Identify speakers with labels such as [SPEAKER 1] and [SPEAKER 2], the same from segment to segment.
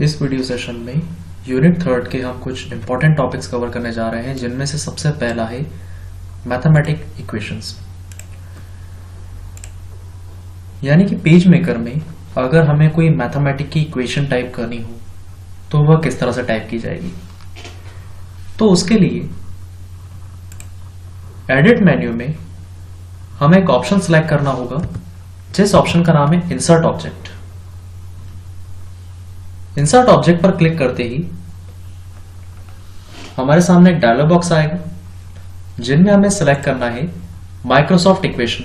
[SPEAKER 1] इस video session में unit third के हम कुछ इंपॉर्टेंट टॉपिक्स कवर करने जा रहे हैं, जिनमें से सबसे पहला है मैथमेटिक इक्वेशंस। यानी कि पेज मेकर में अगर हमें कोई मैथमेटिक की इक्वेशन टाइप करनी हो तो वह किस तरह से टाइप की जाएगी। तो उसके लिए एडिट मेन्यू में हमें एक ऑप्शन सेलेक्ट करना होगा, जिस ऑप्शन का नाम है इंसर्ट ऑब्जेक्ट। इंसर्ट ऑब्जेक्ट पर क्लिक करते ही हमारे सामने एक डायलॉग बॉक्स आएगा, जिनमें हमें सेलेक्ट करना है माइक्रोसॉफ्ट इक्वेशन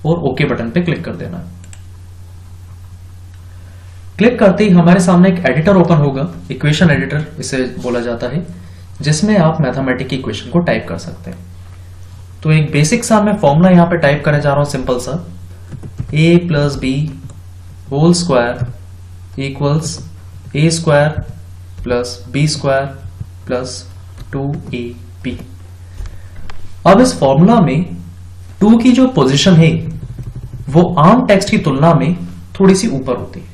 [SPEAKER 1] और ओके बटन पे क्लिक कर देना। क्लिक करते ही हमारे सामने एक एडिटर ओपन होगा, इक्वेशन एडिटर इसे बोला जाता है, जिसमें आप मैथमेटिक की इक्वेशन को टाइप कर सकते हैं। तो एक बेसिक सा मैं फॉर्मूला यहां पे टाइप करने जा रहा हूं, सिंपल सा, a plus b whole square equals a square plus b square plus 2ab। अब इस फॉर्मूला में 2 की जो पोजीशन है वो आम टेक्स्ट की तुलना में थोड़ी सी ऊपर होती है।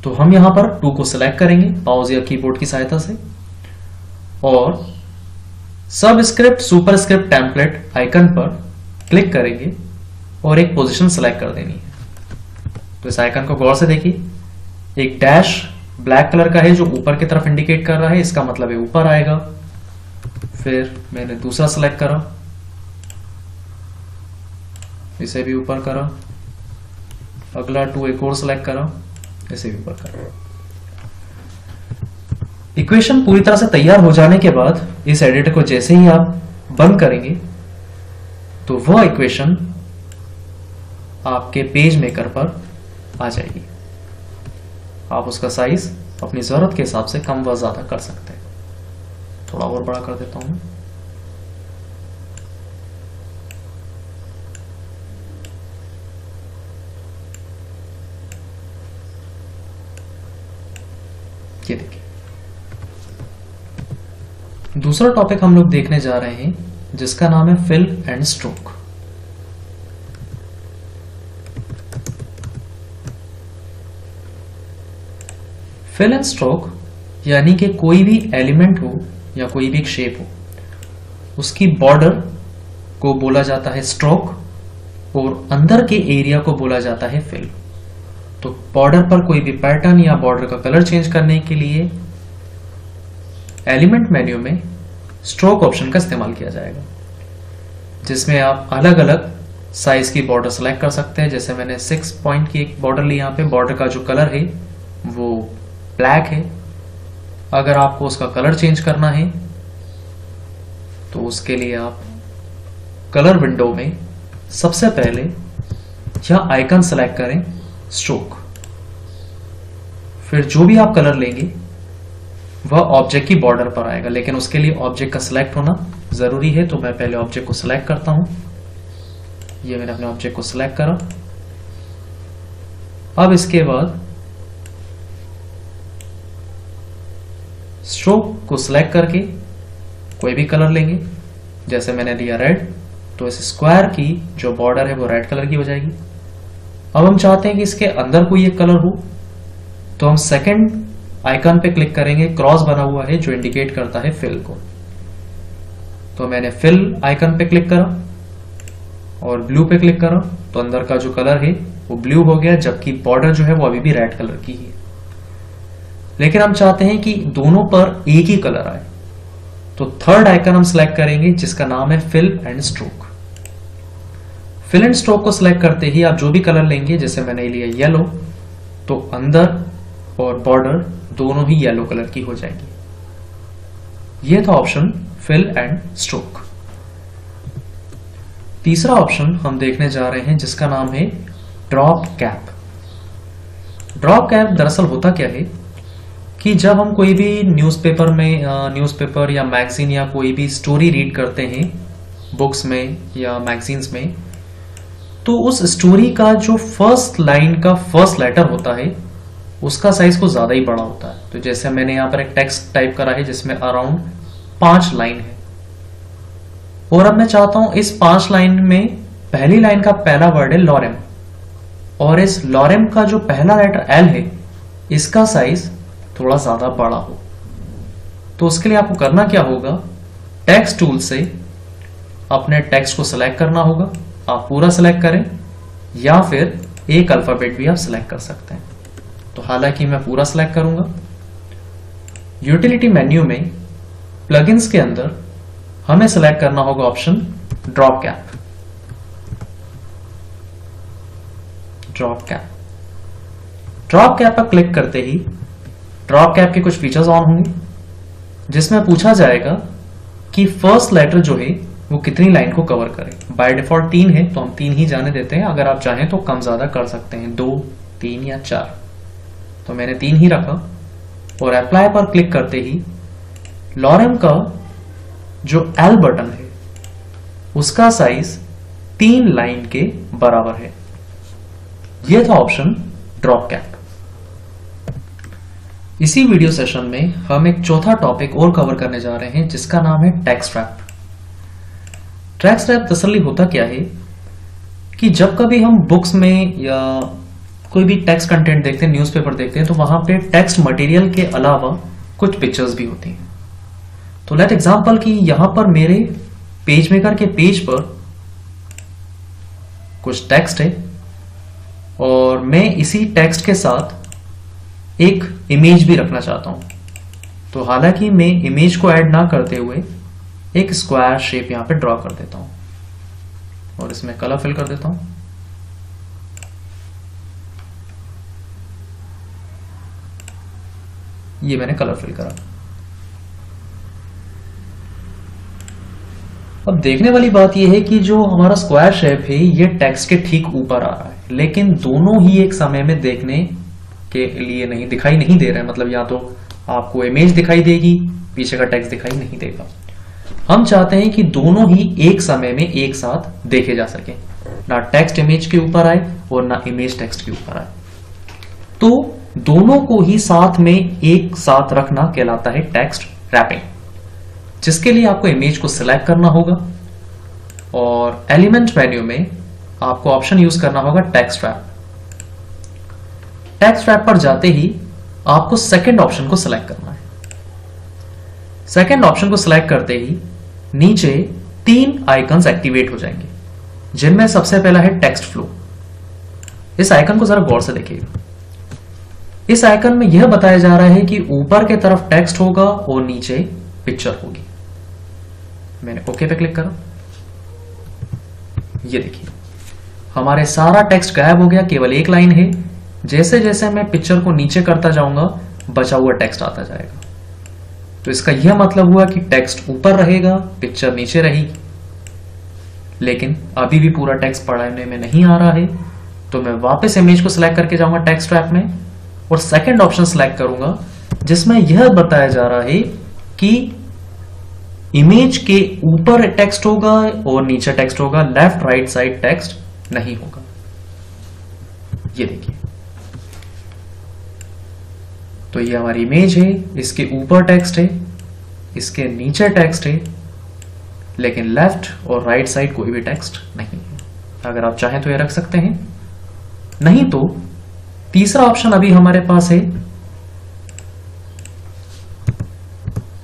[SPEAKER 1] तो हम यहां पर 2 को सिलेक्ट करेंगे माउस या कीबोर्ड की सहायता से, और सबस्क्रिप्ट सुपरस्क्रिप्ट टेम्पलेट आइकन पर क्लिक करेंगे और एक पोजीशन सेलेक्ट कर देनी है। तो इस आइकन को गौर से देखिए, एक डैश ब्लैक कलर का है जो ऊपर की तरफ इंडिकेट कर रहा है, इसका मतलब है ऊपर आएगा। फिर मैंने दूसरा सेलेक्ट करा, इसे भी ऊपर करा, अगला 2 एक और सेलेक्ट करा, इसे भी ऊपर करा। इक्वेशन पूरी तरह से तैयार हो जाने के बाद इस एडिटर को जैसे ही आप बंद करेंगे तो वह इक्वेशन आपके पेज मेकर पर आ जाएगी। आप उसका साइज अपनी जरूरत के हिसाब से कम व ज्यादा कर सकते हैं। थोड़ा और बड़ा कर देता हूं। ये देखिए, दूसरा टॉपिक हम लोग देखने जा रहे हैं, जिसका नाम है fill and stroke. Fill and stroke यानी कि कोई भी एलिमेंट हो या कोई भी एक शेप हो, उसकी बॉर्डर को बोला जाता है स्ट्रोक और अंदर के एरिया को बोला जाता है फिल। तो बॉर्डर पर कोई भी पैटर्न या बॉर्डर का कलर चेंज करने के लिए एलिमेंट मेन्यू में स्ट्रोक ऑप्शन का इस्तेमाल किया जाएगा, जिसमें आप अलग अलग साइज की बॉर्डर सेलेक्ट कर सकते हैं। जैसे मैंने 6 पॉइंट की एक बॉर्डर ली, यहाँ पे बॉर्डर का जो कलर है वो ब्लैक है। अगर आपको उसका कलर चेंज करना है तो उसके लिए आप कलर विंडो में सबसे पहले यह आइकन सेलेक्ट करें स्ट्रोक, फिर जो भी आप कलर लेंगे वह ऑब्जेक्ट की बॉर्डर पर आएगा, लेकिन उसके लिए ऑब्जेक्ट का सिलेक्ट होना जरूरी है। तो मैं पहले ऑब्जेक्ट को सिलेक्ट करता हूं। ये मैंने अपने ऑब्जेक्ट को सिलेक्ट करा। अब इसके बाद स्ट्रोक को सिलेक्ट करके कोई भी कलर लेंगे, जैसे मैंने लिया रेड, तो इस स्क्वायर की जो बॉर्डर है वो रेड कलर की हो जाएगी। अब हम चाहते हैं कि इसके अंदर कोई एक कलर हो, तो हम सेकंड आइकन पे क्लिक करेंगे, क्रॉस बना हुआ है जो इंडिकेट करता है फिल को। तो मैंने फिल आइकन पे क्लिक करा और ब्लू पे क्लिक करा, तो अंदर का जो कलर है वो ब्लू हो गया, जबकि बॉर्डर जो है वो अभी भी रेड कलर की है। लेकिन हम चाहते हैं कि दोनों पर एक ही कलर आए, तो थर्ड आइकन हम सिलेक्ट करेंगे, जिसका नाम है fill and stroke. Fill and stroke को सिलेक्ट करते ही आप जो भी कलर लेंगे, जैसे मैंने लिया येलो, तो अंदर और बॉर्डर दोनों ही येलो कलर की हो जाएगी। यह था ऑप्शन फिल एंड स्ट्रोक। तीसरा ऑप्शन हम देखने जा रहे हैं, जिसका नाम है ड्रॉप कैप। ड्रॉप कैप दरअसल होता क्या है कि जब हम कोई भी न्यूज़पेपर या मैगजीन या कोई भी स्टोरी रीड करते हैं बुक्स में या मैगजीन्स में, तो उस स्टोरी का जो फर्स्ट लाइन का फर्स्ट लेटर होता है उसका साइज कुछ ज्यादा ही बड़ा होता है। तो जैसे मैंने यहां पर एक टेक्स्ट टाइप करा है जिसमें अराउंड 5 लाइन है, और अब मैं चाहता हूं इस 5 लाइन में पहली लाइन का पहला वर्ड है लॉरेम, और इस लॉरेम का जो पहला लेटर एल है इसका साइज थोड़ा ज्यादा बड़ा हो। तो उसके लिए आपको करना क्या होगा, टेक्स्ट टूल से अपने टेक्स्ट को सिलेक्ट करना होगा। आप पूरा सिलेक्ट करें या फिर एक अल्फाबेट भी आप सिलेक्ट कर सकते हैं। तो हालांकि मैं पूरा सिलेक्ट करूंगा। यूटिलिटी मेन्यू में प्लगइन्स के अंदर हमें सिलेक्ट करना होगा option drop cap. Drop cap पर क्लिक करते ही ड्रॉप कैप के कुछ फीचर्स ऑन होंगे, जिसमें पूछा जाएगा कि फर्स्ट लेटर जो है वो कितनी लाइन को कवर करे। बाय डिफॉल्ट 3 है तो हम 3 ही जाने देते हैं। अगर आप चाहें तो कम ज्यादा कर सकते हैं, 2, 3 या 4। तो मैंने 3 ही रखा और अप्लाई पर क्लिक करते ही लॉरेम का जो एल बटन है उसका साइज 3 लाइन के बराबर है। यह था ऑप्शन ड्रॉप कैप। इसी वीडियो सेशन में हम एक चौथा टॉपिक और कवर करने जा रहे हैं, जिसका नाम है टेक्स्ट रैप। टेक्स्ट रैप दरअसल होता क्या है कि जब कभी हम बुक्स में या कोई भी टेक्स्ट कंटेंट देखते हैं, न्यूज़पेपर देखते हैं, तो वहां पे टेक्स्ट मटेरियल के अलावा कुछ पिक्चर्स भी होती हैं। तो लेट एग्जांपल कि यहां पर मेरे पेज मेकर के पेज पर कुछ टेक्स्ट है और मैं इसी टेक्स्ट के साथ एक इमेज भी रखना चाहता हूं। तो हालांकि मैं इमेज को ऐड ना करते हुए एक स्क्वायर शेप यहां पे ड्रॉ कर देता हूं और इसमें कलर फिल कर देता हूं। ये मैंने कलर फिल करा। अब देखने वाली बात यह है कि जो हमारा स्क्वायर शेप है ये टेक्स्ट के ठीक ऊपर आ रहा है, लेकिन दोनों ही एक समय में देखने के लिए नहीं दिखाई नहीं दे रहे हैं। मतलब या तो आपको इमेज दिखाई देगी, पीछे का टेक्स्ट दिखाई नहीं देगा। हम चाहते हैं कि दोनों ही एक समय में एक साथ देखे जा सके, ना टेक्स्ट इमेज के ऊपर आए और ना इमेज टेक्स्ट के ऊपर आए। तो दोनों को ही साथ में एक साथ रखना कहलाता है टेक्स्ट रैपिंग, जिसके लिए आपको इमेज को सिलेक्ट करना होगा और एलिमेंट मेन्यू में आपको ऑप्शन यूज करना होगा टेक्स्ट रैप। टेक्स्ट रैप पर जाते ही आपको सेकंड ऑप्शन को सिलेक्ट करना है। सेकंड ऑप्शन को सिलेक्ट करते ही नीचे 3 आइकन्स एक्टिवेट हो जाएंगे, जिनमें सबसे पहला है टेक्स्ट फ्लो। इस आइकन को जरा गौर से देखिएगा। इस आइकन में यह बताया जा रहा है कि ऊपर के तरफ टेक्स्ट होगा और नीचे पिक्चर होगी। मैंने ओके पे क्लिक करा। ये देखिए हमारे सारा टेक्स्ट गायब हो गया, केवल एक लाइन है। जैसे जैसे मैं पिक्चर को नीचे करता जाऊंगा बचा हुआ टेक्स्ट आता जाएगा। तो इसका यह मतलब हुआ कि टेक्स्ट ऊपर रहेगा, पिक्चर नीचे रहेगी। लेकिन अभी भी पूरा टेक्स्ट पढ़ने में नहीं आ रहा है, तो मैं वापस इमेज को सिलेक्ट करके जाऊंगा टेक्स्ट रैप में और सेकंड ऑप्शन सिलेक्ट करूंगा, जिसमें यह बताया जा रहा है कि इमेज के ऊपर टेक्स्ट होगा और नीचे टेक्स्ट होगा, लेफ्ट राइट साइड टेक्स्ट नहीं होगा। ये देखिए, तो ये हमारी इमेज है, इसके ऊपर टेक्स्ट है, इसके नीचे टेक्स्ट है, लेकिन लेफ्ट और राइट साइड कोई भी टेक्स्ट नहीं है। अगर आप चाहें तो ये रख सकते हैं, नहीं तो तीसरा ऑप्शन अभी हमारे पास है,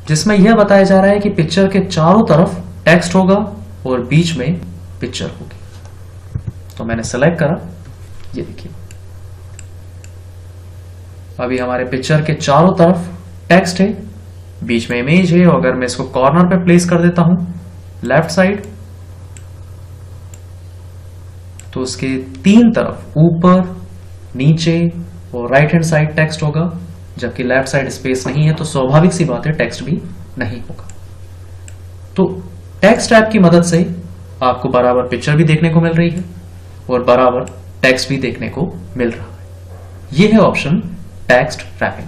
[SPEAKER 1] जिसमें यह बताया जा रहा है कि पिक्चर के चारों तरफ टेक्स्ट होगा और बीच में पिक्चर होगी। तो मैंने सेलेक्ट करा। ये देखिए अभी हमारे पिक्चर के चारों तरफ टेक्स्ट है, बीच में इमेज है। और अगर मैं इसको कॉर्नर पे प्लेस कर देता हूं लेफ्ट साइड, तो उसके 3 तरफ ऊपर, नीचे और राइट हैंड साइड टेक्स्ट होगा, जबकि लेफ्ट साइड स्पेस नहीं है। तो स्वाभाविक सी बात है टेक्स्ट भी नहीं होगा। तो टेक्स्ट रैप की मदद से आपको बराबर पिक्चर भी देखने को मिल रही है और बराबर टेक्स्ट भी देखने को मिल रहा है। यह है ऑप्शन टेक्स्ट रैपिंग।